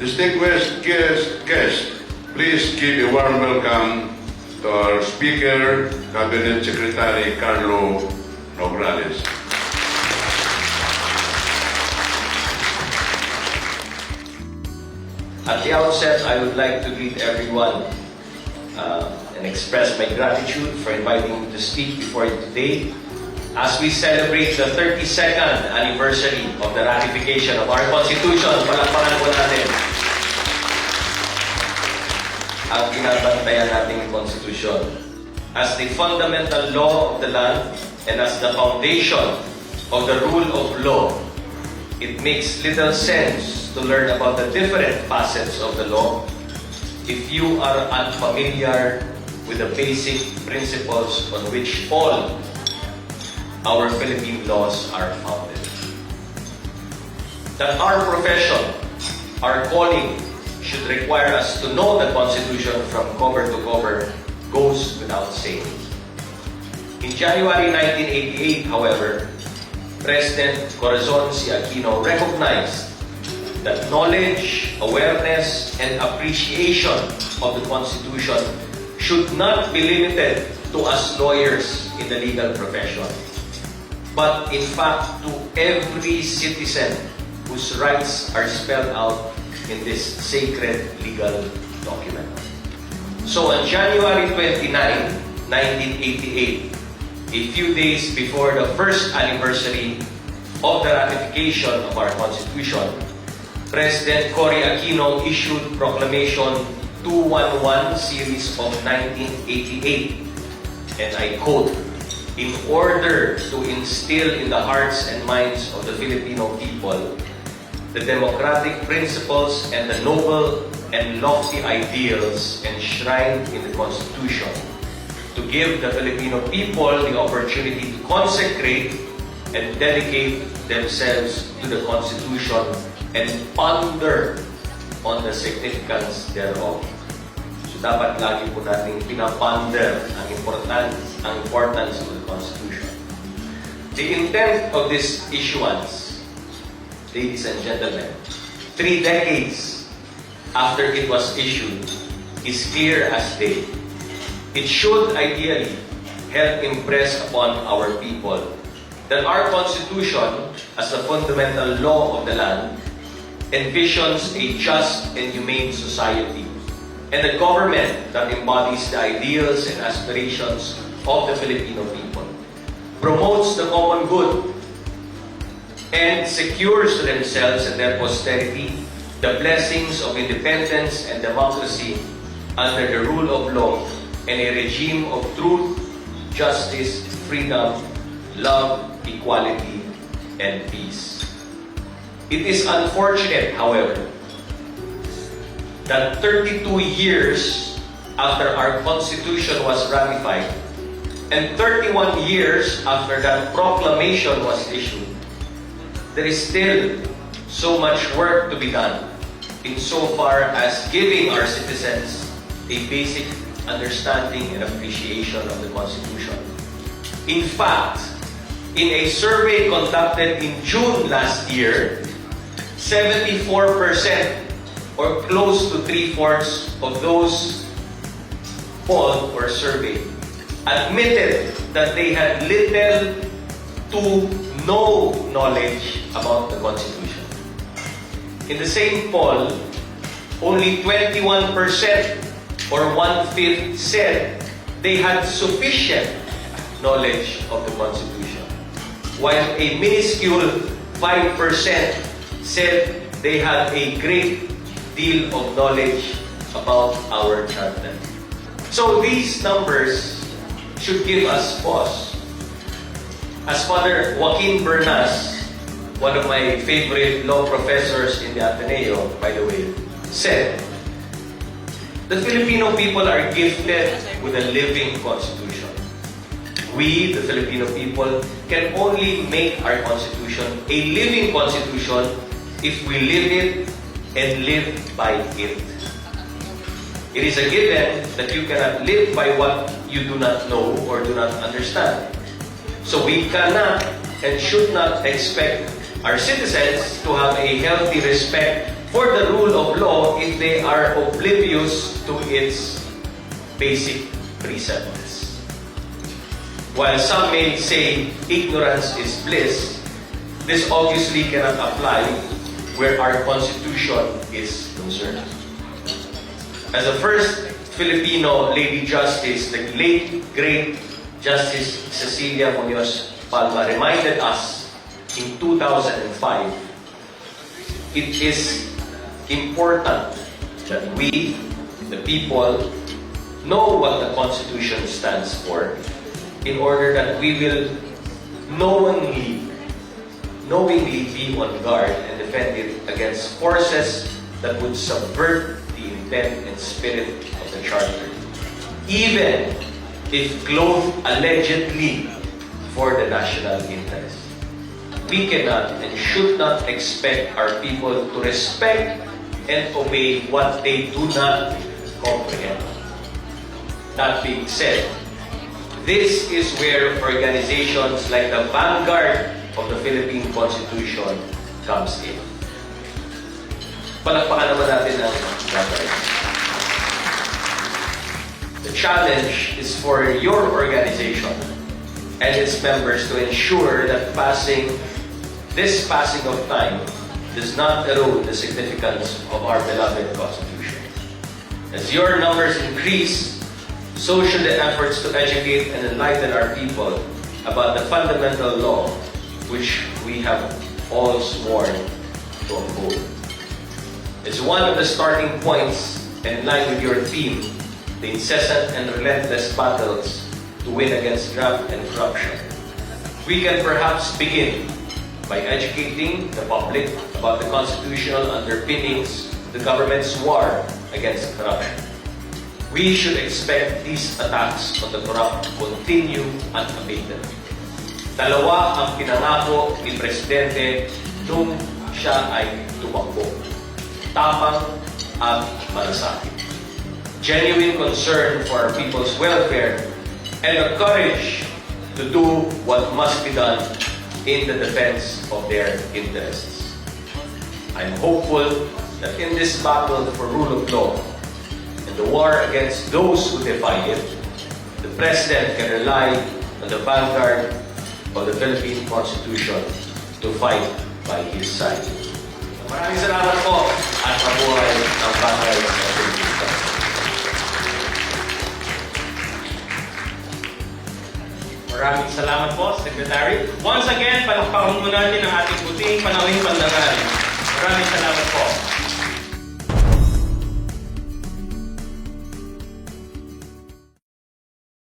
Distinguished guests, please give a warm welcome to our Speaker, Cabinet Secretary Karlo Nograles. At the outset, I would like to greet everyone and express my gratitude for inviting me to speak before you today as we celebrate the 32nd anniversary of the ratification of our Constitution. Palakpakan po natin ang binabantayan nating Constitution as the fundamental law of the land and as the foundation of the rule of law. It makes little sense to learn about the different facets of the law if you are unfamiliar with the basic principles on which all our Philippine laws are founded. That our profession, our calling, should require us to know the Constitution from cover to cover goes without saying. In January 1988, however, President Corazon C. Aquino recognized that knowledge, awareness, and appreciation of the Constitution should not be limited to us lawyers in the legal profession, but in fact to every citizen whose rights are spelled out in this sacred legal document. So on January 29, 1988, a few days before the first anniversary of the ratification of our Constitution, President Cory Aquino issued Proclamation 211 Series of 1988, and I quote, "In order to instill in the hearts and minds of the Filipino people the democratic principles and the noble and lofty ideals enshrined in the Constitution, to give the Filipino people the opportunity to consecrate and dedicate themselves to the Constitution and ponder on the significance thereof." So dapat lagi po natin pinaponder ang importance of the Constitution. The intent of this issuance, ladies and gentlemen, 3 decades after it was issued, is clear as day. It should ideally help impress upon our people that our Constitution, as a fundamental law of the land, envisions a just and humane society and a government that embodies the ideals and aspirations of the Filipino people, promotes the common good, and secures to themselves and their posterity the blessings of independence and democracy under the rule of law and a regime of truth, justice, freedom, love, equality, and peace. It is unfortunate, however, that 32 years after our Constitution was ratified and 31 years after that proclamation was issued, there is still so much work to be done insofar as giving our citizens a basic understanding and appreciation of the Constitution. In fact, in a survey conducted in June last year, 74% or close to 3/4 of those polled or surveyed admitted that they had little to no knowledge about the Constitution. In the same poll, only 21% or 1/5 said they had sufficient knowledge of the Constitution, while a minuscule 5% said they had a great deal of knowledge about our charter. So these numbers should give us pause. As Father Joaquin Bernas, one of my favorite law professors in the Ateneo, by the way, said, the Filipino people are gifted with a living Constitution. We, the Filipino people, can only make our Constitution a living Constitution if we live it and live by it. It is a given that you cannot live by what you do not know or do not understand. So we cannot and should not expect our citizens to have a healthy respect for the rule of law if they are oblivious to its basic precepts. While some may say ignorance is bliss, this obviously cannot apply where our Constitution is concerned. As the first Filipino Lady Justice, the late, great Justice Cecilia Munoz Palma reminded us in 2005, it is important that we, the people, know what the Constitution stands for in order that we will knowingly be on guard and defend it against forces that would subvert the intent and spirit of the Charter, even if clothed allegedly for the national interest. We cannot and should not expect our people to respect and obey what they do not comprehend. That being said, this is where organizations like the Vanguard of the Philippine Constitution comes in. Palakpakan naman natin ang Vanguard. The challenge is for your organization and its members to ensure that this passing of time does not erode the significance of our beloved Constitution. As your numbers increase, so should the efforts to educate and enlighten our people about the fundamental law which we have all sworn to uphold. As one of the starting points, and in line with your theme, the incessant and relentless battles to win against graft and corruption, we can perhaps begin by educating the public about the constitutional underpinnings of the government's war against corruption. We should expect these attacks on the corrupt to continue unabated. Dalawa ang pinangako ni Presidente nung siya ay tumakbo. Tapang at malasakit. Genuine concern for our people's welfare and the courage to do what must be done in the defense of their interests. I'm hopeful that in this battle for rule of law and the war against those who defy it, the President can rely on the Vanguard of the Philippine Constitution to fight by his side. Maraming salamat po at mabuhay ang Vanguard ng Philippine. Maraming salamat po, Secretary. Once again, palakpakan mo natin ang ating puting panahing pandangal. Maraming salamat po.